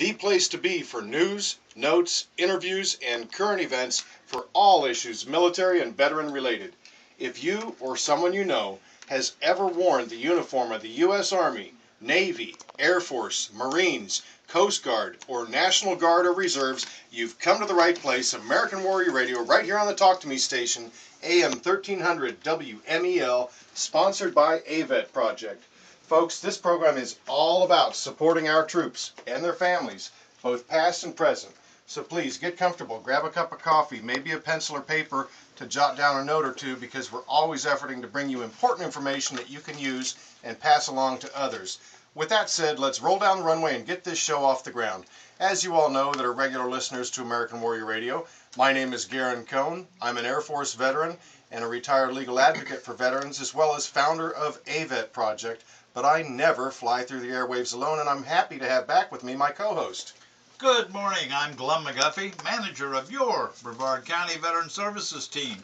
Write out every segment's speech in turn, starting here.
the place to be for news, notes, interviews, and current events for all issues military and veteran related. If you or someone you know has ever worn the uniform of the U.S. Army, Navy, Air Force, Marines, Coast Guard, or National Guard or Reserves, you've come to the right place. American Warrior Radio, right here on the Talk to Me station, AM 1300 WMEL, sponsored by AVET Project. Folks, this program is all about supporting our troops and their families, both past and present. So please get comfortable, grab a cup of coffee, maybe a pencil or paper to jot down a note or two, because we're always efforting to bring you important information that you can use and pass along to others. With that said, let's roll down the runway and get this show off the ground. As you all know that are regular listeners to American Warrior Radio, my name is Garren Cohn. I'm an Air Force veteran and a retired legal advocate for veterans, as well as founder of AVET Project. But I never fly through the airwaves alone, and I'm happy to have back with me my co-host. Good morning. I'm Glenn McGuffey, manager of your Brevard County Veteran Services team.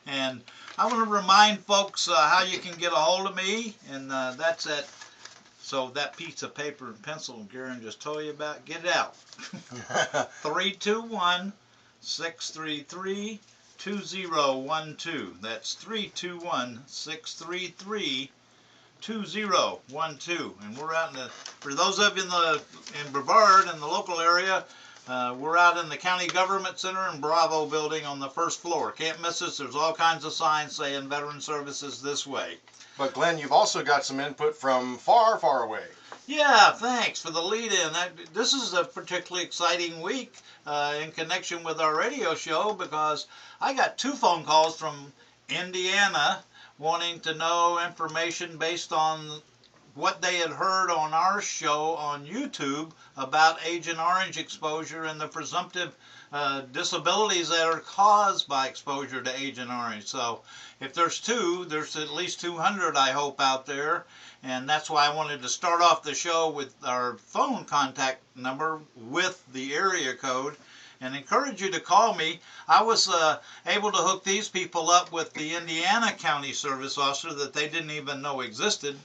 And I want to remind folks how you can get a hold of me, and that's at, so that piece of paper and pencil Garren just told you about, get it out. 321-633-2012. That's 321-633-2012. And we're out in the, for those of you in Brevard in the local area, we're out in the County Government Center in Bravo building on the first floor. Can't miss us. There's all kinds of signs saying Veteran Services this way. But Glenn, you've also got some input from far, far away. Yeah, thanks for the lead-in. This is a particularly exciting week in connection with our radio show, because I got 2 phone calls from Indiana wanting to know information based on what they had heard on our show on YouTube about Agent Orange exposure and the presumptive disabilities that are caused by exposure to Agent Orange. So if there's 2, there's at least 200, I hope, out there. And that's why I wanted to start off the show with our phone contact number with the area code and encourage you to call me. I was able to hook these people up with the Indiana County Service Officer that they didn't even know existed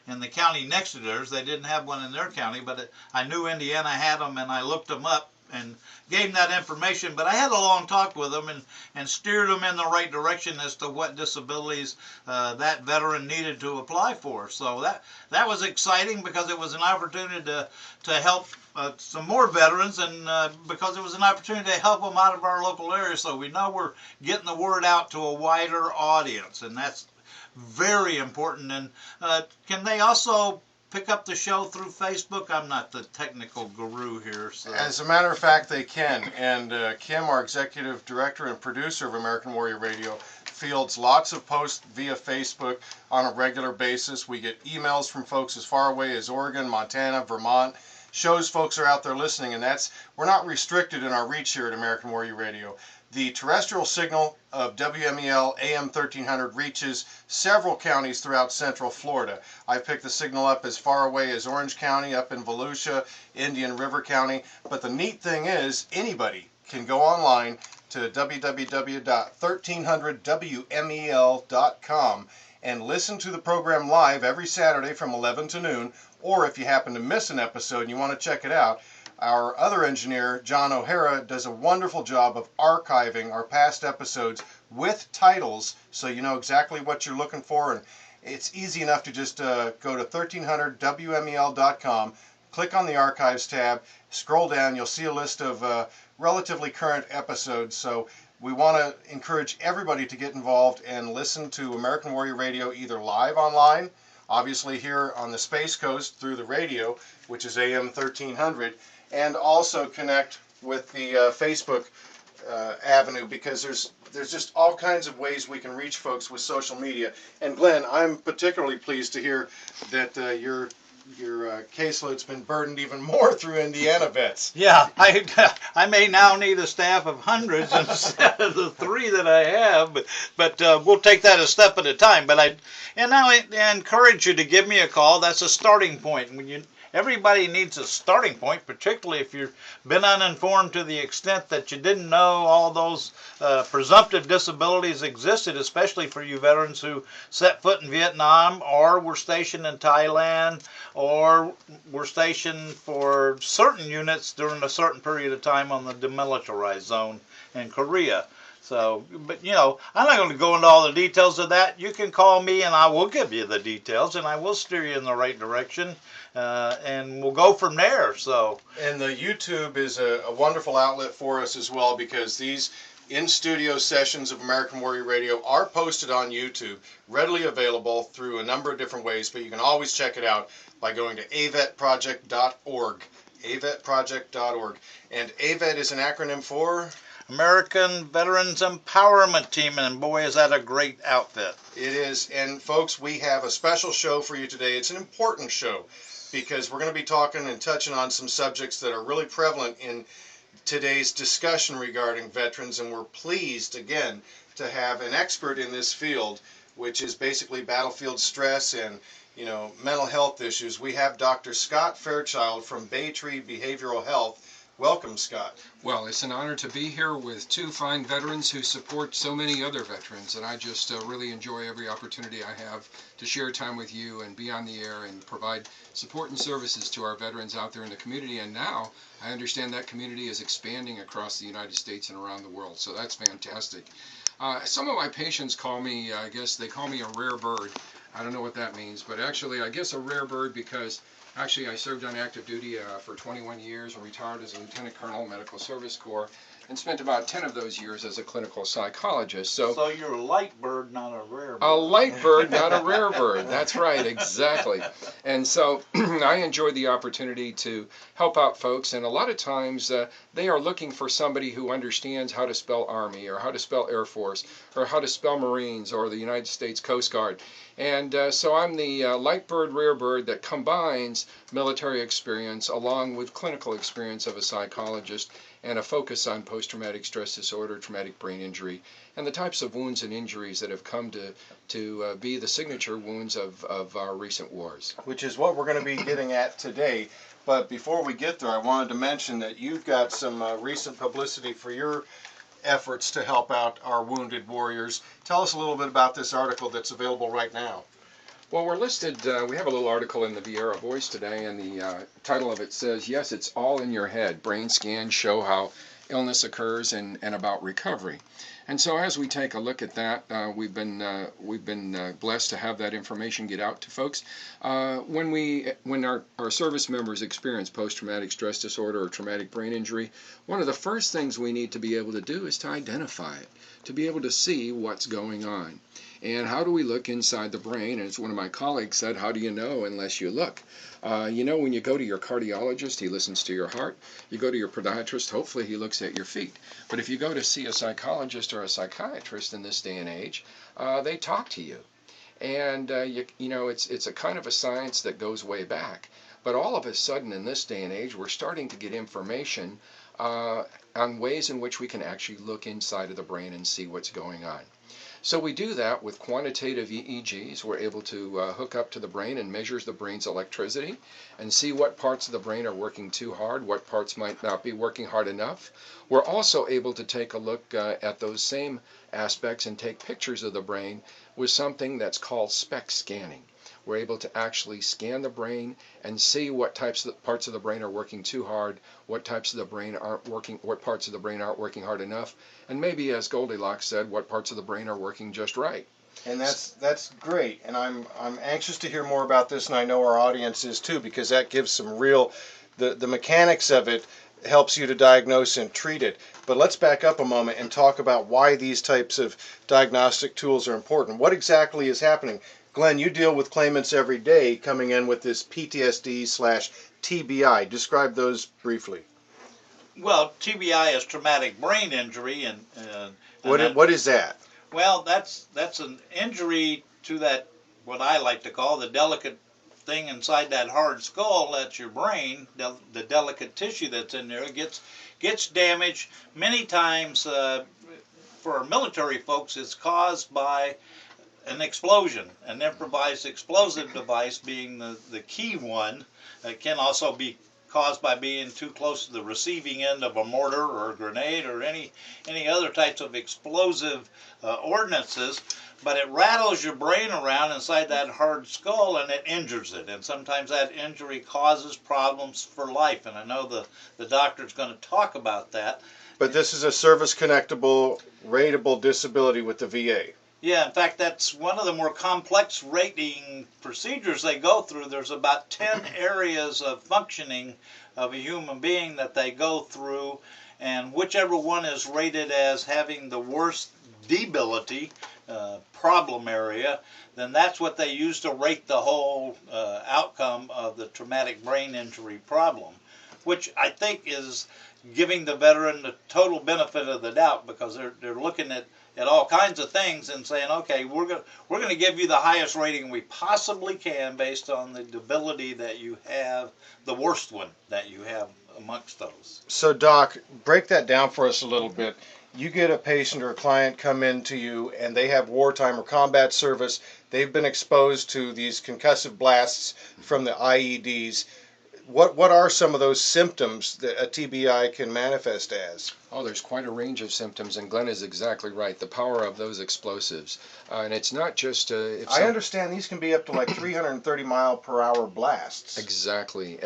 in the county next to theirs. They didn't have one in their county, but I knew Indiana had them, and I looked them up and gave them that information. But I had a long talk with them and steered them in the right direction as to what disabilities that veteran needed to apply for. So that was exciting, because it was an opportunity to help some more veterans, and because it was an opportunity to help them out of our local area. So we know we're getting the word out to a wider audience, and that's very important. And can they also pick up the show through Facebook? I'm not the technical guru here. So. As a matter of fact, they can. And Kim, our executive director and producer of American Warrior Radio, fields lots of posts via Facebook on a regular basis. We get emails from folks as far away as Oregon, Montana, Vermont. Shows folks are out there listening, and we're not restricted in our reach here at American Warrior Radio. The terrestrial signal of WMEL AM 1300 reaches several counties throughout central Florida. I picked the signal up as far away as Orange County, up in Volusia, Indian River County. But the neat thing is, anybody can go online to www.1300wmel.com and listen to the program live every Saturday from 11 to noon. Or if you happen to miss an episode and you want to check it out, our other engineer, John O'Hara, does a wonderful job of archiving our past episodes with titles, so you know exactly what you're looking for. And it's easy enough to just go to 1300wmel.com, click on the Archives tab, scroll down, you'll see a list of relatively current episodes. So we want to encourage everybody to get involved and listen to American Warrior Radio either live online, obviously here on the Space Coast through the radio, which is AM 1300, and also connect with the Facebook avenue, because there's just all kinds of ways we can reach folks with social media. And Glenn, I'm particularly pleased to hear that your caseload's been burdened even more through Indiana vets. Yeah, I may now need a staff of hundreds instead of the 3 that I have, but we'll take that a step at a time. But I encourage you to give me a call. That's a starting point. everybody needs a starting point, particularly if you've been uninformed to the extent that you didn't know all those presumptive disabilities existed, especially for you veterans who set foot in Vietnam or were stationed in Thailand or were stationed for certain units during a certain period of time on the demilitarized zone in Korea. So, but you know, I'm not going to go into all the details of that. You can call me and I will give you the details and I will steer you in the right direction, and we'll go from there. So, And the YouTube is a wonderful outlet for us as well, because these in-studio sessions of American Warrior Radio are posted on YouTube, readily available through a number of different ways, but you can always check it out by going to avetproject.org, avetproject.org. And AVET is an acronym for? American Veterans Empowerment Team, and boy, is that a great outfit. It is. And folks, we have a special show for you today. It's an important show because we're going to be talking and touching on some subjects that are really prevalent in today's discussion regarding veterans, and we're pleased again to have an expert in this field, which is basically battlefield stress and mental health issues. We have Dr. Scott Fairchild from Baytree Behavioral Health. Welcome, Scott. Well, it's an honor to be here with two fine veterans who support so many other veterans, and I just really enjoy every opportunity I have to share time with you and be on the air and provide support and services to our veterans out there in the community. And now I understand that community is expanding across the United States and around the world, so that's fantastic. Some of my patients call me, I guess they call me a rare bird. I don't know what that means, but actually I guess a rare bird because actually, I served on active duty for 21 years and retired as a Lieutenant Colonel, Medical Service Corps, and spent about 10 of those years as a clinical psychologist. So you're a light bird, not a rare bird. A light bird, not a rare bird. That's right, exactly. And so I enjoy the opportunity to help out folks, and a lot of times they are looking for somebody who understands how to spell Army or how to spell Air Force or how to spell Marines or the United States Coast Guard. And so I'm the light bird, rare bird that combines military experience along with clinical experience of a psychologist and a focus on post-traumatic stress disorder, traumatic brain injury, and the types of wounds and injuries that have come to be the signature wounds of our recent wars. Which is what we're going to be getting at today. But before we get there, I wanted to mention that you've got some recent publicity for your efforts to help out our wounded warriors. Tell us a little bit about this article that's available right now. Well, we're listed, we have a little article in the Viera Voice today, and the title of it says, "Yes, it's all in your head. Brain scans show how illness occurs and about recovery." And so as we take a look at that, we've been blessed to have that information get out to folks. When our service members experience post-traumatic stress disorder or traumatic brain injury, one of the first things we need to be able to do is to identify it, to be able to see what's going on. And how do we look inside the brain? And as one of my colleagues said, how do you know unless you look? When you go to your cardiologist, he listens to your heart. You go to your podiatrist, hopefully he looks at your feet. But if you go to see a psychologist or a psychiatrist in this day and age, they talk to you. And, it's a kind of a science that goes way back. But all of a sudden in this day and age, we're starting to get information on ways in which we can actually look inside of the brain and see what's going on. So we do that with quantitative EEGs. We're able to hook up to the brain and measure the brain's electricity and see what parts of the brain are working too hard, what parts might not be working hard enough. We're also able to take a look at those same aspects and take pictures of the brain with something that's called SPECT scanning. We're able to actually scan the brain and see what parts of the brain are working too hard, what types of the brain aren't working, what parts of the brain aren't working hard enough, and maybe, as Goldilocks said, what parts of the brain are working just right. And that's great, and I'm anxious to hear more about this, and I know our audience is too, because that gives some real, the mechanics of it helps you to diagnose and treat it. But let's back up a moment and talk about why these types of diagnostic tools are important. What exactly is happening? Glenn, you deal with claimants every day coming in with this PTSD/TBI. Describe those briefly. Well, TBI is traumatic brain injury, and what is that? Well, that's an injury to that, what I like to call the delicate thing inside that hard skull. That's your brain. The delicate tissue that's in there gets damaged. Many times, for our military folks, it's caused by an explosion, an improvised explosive device being the key one. It can also be caused by being too close to the receiving end of a mortar or a grenade or any other types of explosive ordinances. But it rattles your brain around inside that hard skull and it injures it. And sometimes that injury causes problems for life. And I know the doctor's going to talk about that. But this is a service-connectable, rateable disability with the VA. Yeah, in fact, that's one of the more complex rating procedures they go through. There's about 10 areas of functioning of a human being that they go through, and whichever one is rated as having the worst debility, problem area, then that's what they use to rate the whole outcome of the traumatic brain injury problem, which I think is giving the veteran the total benefit of the doubt, because they're looking at all kinds of things and saying, okay, we're going to give you the highest rating we possibly can based on the debility that you have, the worst one that you have amongst those. So, Doc, break that down for us a little bit. You get a patient or a client come in to you and they have wartime or combat service. They've been exposed to these concussive blasts from the IEDs. What are some of those symptoms that a TBI can manifest as? Oh, there's quite a range of symptoms, and Glenn is exactly right. The power of those explosives, and it's not just. I understand these can be up to like 330 mile per hour blasts. Exactly,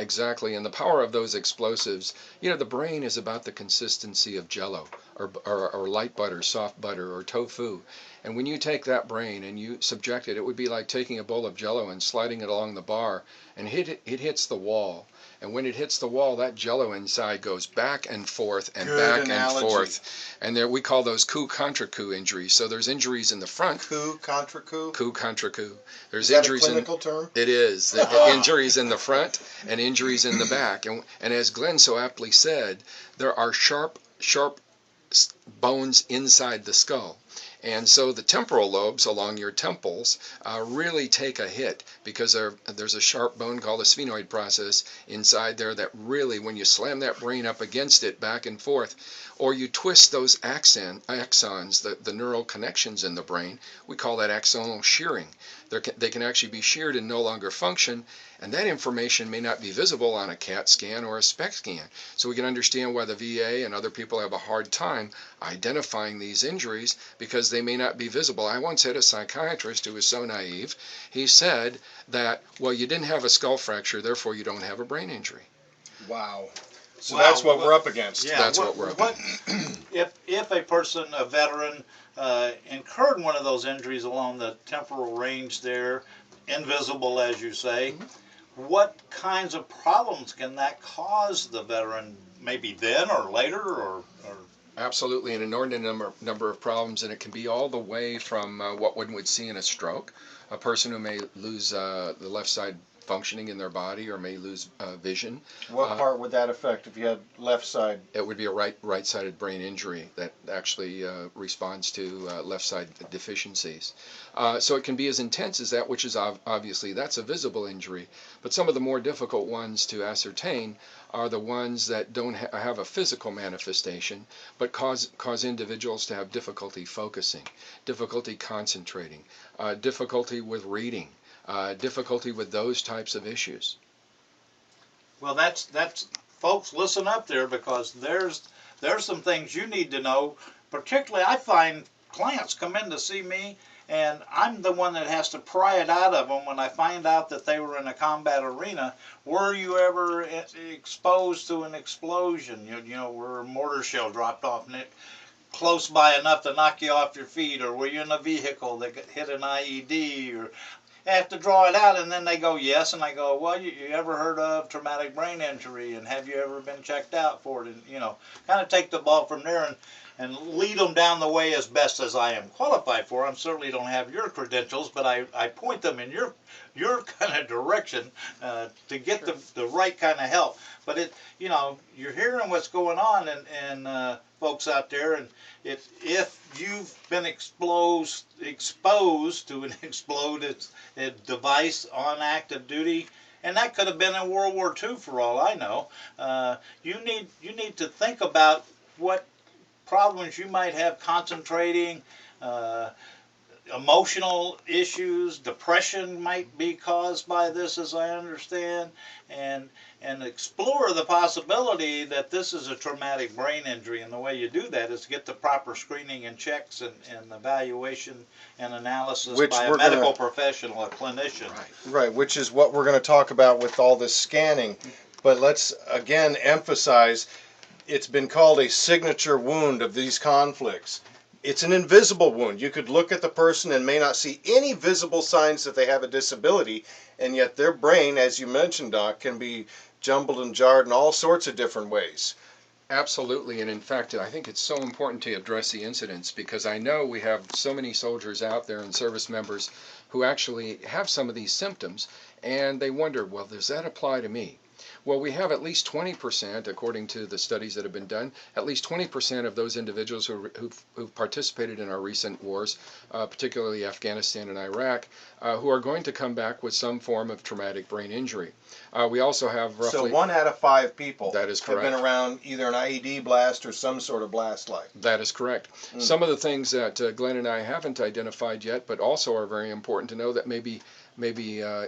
and the power of those explosives. The brain is about the consistency of Jello, or light butter, soft butter, or tofu. And when you take that brain and you subject it, it would be like taking a bowl of Jello and sliding it along the bar, and it hits the wall. And when it hits the wall, that Jello inside goes back and forth and back and forth. And there we call those coup contra coup injuries. So there's injuries in the front. Coup contra coup? Coup contra coup. There's is that injuries a clinical term? It is. Injuries in the front and injuries in the back. And as Glenn so aptly said, there are sharp bones inside the skull. And so the temporal lobes along your temples really take a hit, because there's a sharp bone called the sphenoid process inside there that really, when you slam that brain up against it back and forth, or you twist those axons, the neural connections in the brain, we call that axonal shearing. They can actually be sheared and no longer function, and that information may not be visible on a CAT scan or a SPECT scan. So we can understand why the VA and other people have a hard time identifying these injuries, because they may not be visible. I once had a psychiatrist who was so naive. He said that, well, you didn't have a skull fracture, therefore you don't have a brain injury. Wow. So that's what we're up against. Yeah, that's what we're up against. If a person, a veteran, incurred one of those injuries along the temporal range there, invisible as you say, what kinds of problems can that cause the veteran, maybe then or later, or Absolutely, an inordinate number of problems, and it can be all the way from what one would see in a stroke, a person who may lose the left side functioning in their body, or may lose vision. What part would that affect if you had left side? It would be a right-sided brain injury that actually responds to left side deficiencies. So it can be as intense as that, which is obviously that's a visible injury. But some of the more difficult ones to ascertain are the ones that don't have a physical manifestation, but cause individuals to have difficulty focusing, difficulty concentrating, difficulty with reading, difficulty with those types of issues. Well, that's folks, listen up there, because there's some things you need to know. Particularly, I find clients come in to see me, and I'm the one that has to pry it out of them when I find out that they were in a combat arena. Were you ever exposed to an explosion? You know, where a mortar shell dropped off and it close by enough to knock you off your feet, or were you in a vehicle that hit an IED, or I have to draw it out, and then they go, yes, and I go, well, you ever heard of traumatic brain injury, and have you ever been checked out for it, and, kind of take the ball from there and lead them down the way as best as I am qualified for. I certainly don't have your credentials, but I point them in your kind of direction to get the right kind of help. But you're hearing what's going on, and folks out there, and if you've been exposed to an exploded device on active duty, and that could have been in World War II for all I know, you need to think about what problems you might have concentrating, emotional issues, depression might be caused by this, as I understand, and explore the possibility that this is a traumatic brain injury. And the way you do that is get the proper screening and checks and evaluation and analysis by a medical professional, a clinician. Right, which is what we're going to talk about with all this scanning. But let's again emphasize, it's been called a signature wound of these conflicts. It's an invisible wound. You could look at the person and may not see any visible signs that they have a disability, and yet their brain, as you mentioned, Doc, can be jumbled and jarred in all sorts of different ways. Absolutely, and in fact, I think it's so important to address the incidents, because I know we have so many soldiers out there and service members who actually have some of these symptoms, and they wonder, well, does that apply to me? Well, we have at least 20%, according to the studies that have been done, at least 20% of those individuals who've participated in our recent wars, particularly Afghanistan and Iraq, who are going to come back with some form of traumatic brain injury. We also have roughly... So 1 out of 5 people that is correct. Have been around either an IED blast or some sort of blast like. That is correct. Some of the things that Glenn and I haven't identified yet, but also are very important to know that may be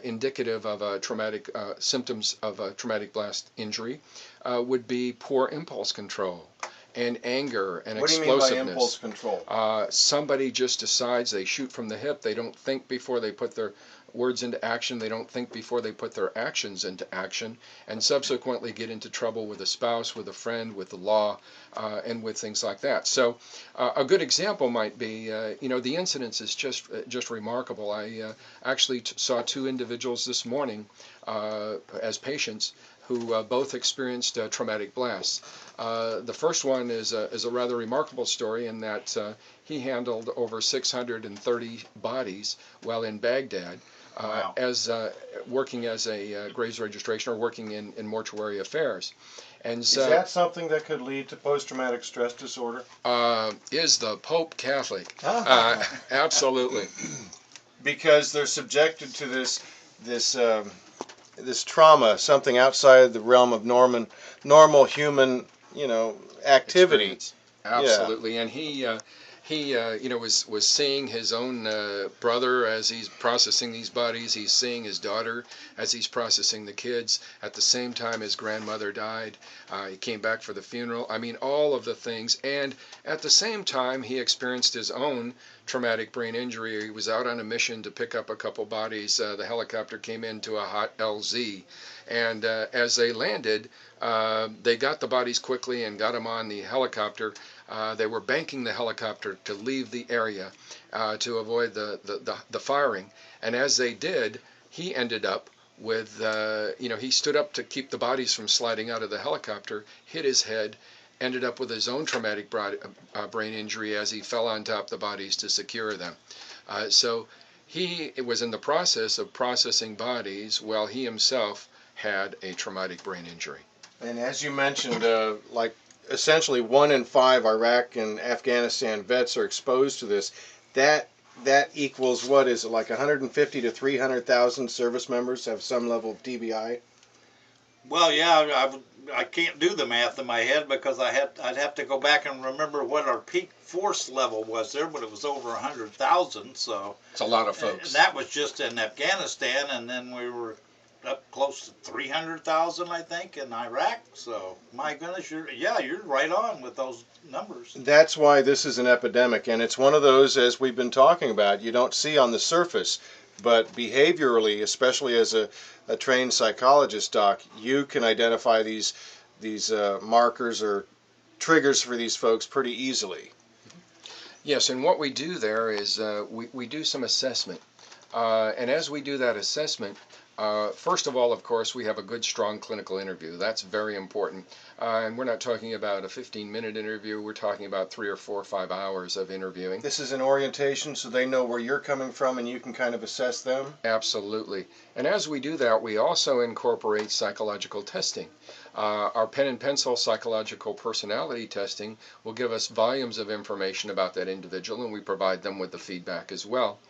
indicative of a traumatic symptoms of a traumatic blast injury, would be poor impulse control and anger and explosiveness. What do you mean by impulse control? Somebody just decides, they shoot from the hip. They don't think before they put their words into action. They don't think before they put their actions into action, and subsequently get into trouble with a spouse, with a friend, with the law, and with things like that. So a good example might be, the incidence is just remarkable. I actually saw 2 individuals this morning as patients who both experienced traumatic blasts. The first one is a rather remarkable story in that he handled over 630 bodies while in Baghdad. Wow. As working as a graves registration or working in mortuary affairs. And so, is that something that could lead to post-traumatic stress disorder? Is the Pope Catholic? Absolutely. Because they're subjected to this trauma, something outside the realm of normal human, activity. Experience. Absolutely, yeah. And he was seeing his own brother as he's processing these bodies. He's seeing his daughter as he's processing the kids. At the same time, his grandmother died. He came back for the funeral. I mean, all of the things. And at the same time, he experienced his own traumatic brain injury. He was out on a mission to pick up a couple bodies. The helicopter came into a hot LZ. And as they landed, they got the bodies quickly and got them on the helicopter. They were banking the helicopter to leave the area to avoid the firing. And as they did, he ended up with, he stood up to keep the bodies from sliding out of the helicopter, hit his head, ended up with his own traumatic brain injury as he fell on top of the bodies to secure them. So he was in the process of processing bodies while he himself had a traumatic brain injury. And as you mentioned, essentially 1 in 5 Iraq and Afghanistan vets are exposed to this. That equals, what is it, like 150 to 300,000 service members have some level of TBI? Well, yeah, I can't do the math in my head because I'd have to go back and remember what our peak force level was there, but it was over 100,000. So it's a lot of folks. And that was just in Afghanistan, and then we were up close to 300,000, I think, in Iraq. So, my goodness, you're right on with those numbers. That's why this is an epidemic, and it's one of those, as we've been talking about, you don't see on the surface, but behaviorally, especially as a trained psychologist, Doc, you can identify these markers or triggers for these folks pretty easily. Yes, and what we do there is we do some assessment. And as we do that assessment, first of all, of course, we have a good, strong clinical interview. That's very important. And we're not talking about a 15-minute interview. We're talking about 3 or 4 or 5 hours of interviewing. This is an orientation so they know where you're coming from and you can kind of assess them? Absolutely. And as we do that, we also incorporate psychological testing. Our pen and pencil psychological personality testing will give us volumes of information about that individual, and we provide them with the feedback as well.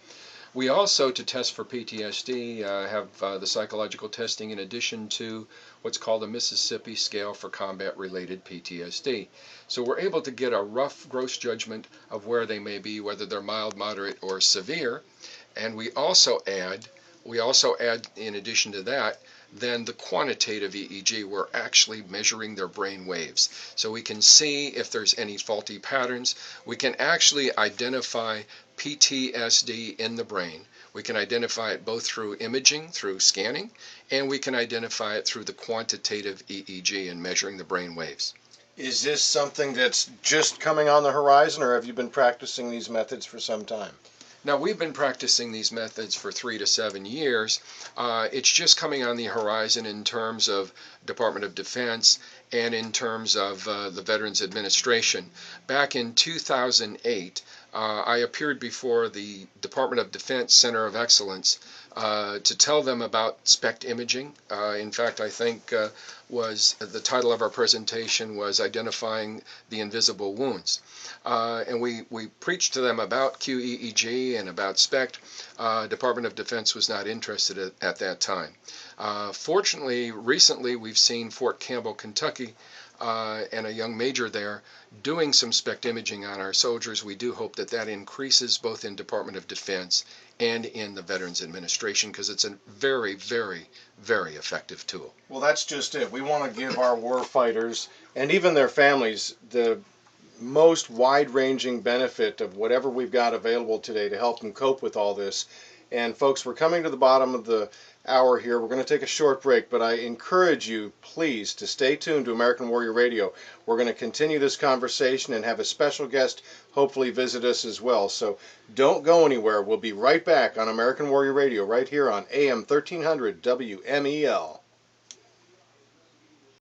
We also, to test for PTSD, have the psychological testing in addition to what's called a Mississippi Scale for Combat-Related PTSD. So we're able to get a rough gross judgment of where they may be, whether they're mild, moderate, or severe. And we also add, in addition to that, then the quantitative EEG. We're actually measuring their brain waves. So we can see if there's any faulty patterns. We can actually identify PTSD in the brain. We can identify it both through imaging, through scanning, and we can identify it through the quantitative EEG and measuring the brain waves. Is this something that's just coming on the horizon, or have you been practicing these methods for some time? Now, we've been practicing these methods for 3 to 7 years. It's just coming on the horizon in terms of Department of Defense and in terms of the Veterans Administration. Back in 2008, I appeared before the Department of Defense Center of Excellence to tell them about SPECT imaging. In fact, I think was the title of our presentation was Identifying the Invisible Wounds. And we preached to them about QEEG and about SPECT. Department of Defense was not interested at that time. Fortunately, recently we've seen Fort Campbell, Kentucky, and a young major there doing some SPECT imaging on our soldiers. We do hope that that increases both in Department of Defense and in the Veterans Administration, because it's a very, very, very effective tool. Well, that's just it. We want to give our war fighters and even their families the most wide-ranging benefit of whatever we've got available today to help them cope with all this. And folks, we're coming to the bottom of the hour here. We're going to take a short break, but I encourage you, please, to stay tuned to American Warrior Radio. We're going to continue this conversation and have a special guest hopefully visit us as well. So don't go anywhere. We'll be right back on American Warrior Radio right here on AM 1300 WMEL.